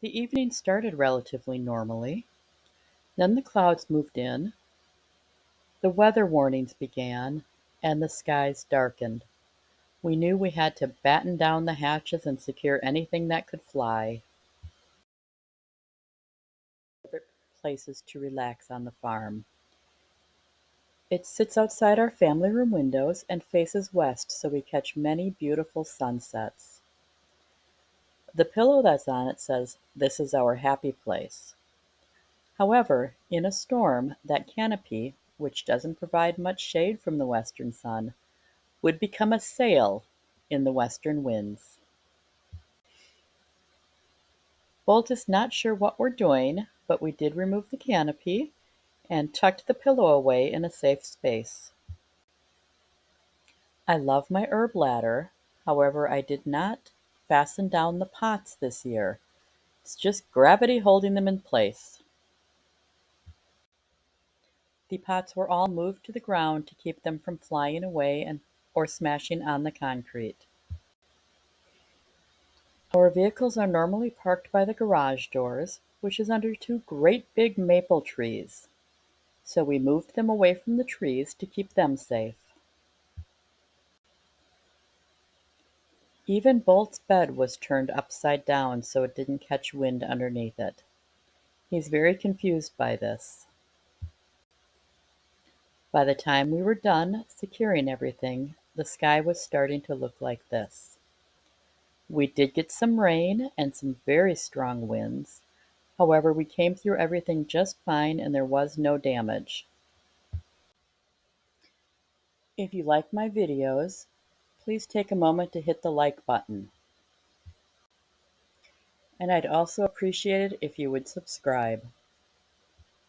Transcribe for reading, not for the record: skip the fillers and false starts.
The evening started relatively normally. Then the clouds moved in, the weather warnings began, and the skies darkened. We knew we had to batten down the hatches and secure anything that could fly. Places to relax on the farm. It sits outside our family room windows and faces west, so we catch many beautiful sunsets. The pillow that's on it says, "This is our happy place." However, in a storm, that canopy, which doesn't provide much shade from the western sun, would become a sail in the western winds. Bolt is not sure what we're doing, but we did remove the canopy and tucked the pillow away in a safe space. I love my herb ladder, however I did not fasten down the pots this year. It's just gravity holding them in place. The pots were all moved to the ground to keep them from flying away or smashing on the concrete. Our vehicles are normally parked by the garage doors, which is under two great big maple trees, so we moved them away from the trees to keep them safe. Even Bolt's bed was turned upside down so it didn't catch wind underneath it. He's very confused by this. By the time we were done securing everything, the sky was starting to look like this. We did get some rain and some very strong winds. However, we came through everything just fine and there was no damage. If you like my videos, please take a moment to hit the like button. And I'd also appreciate it if you would subscribe.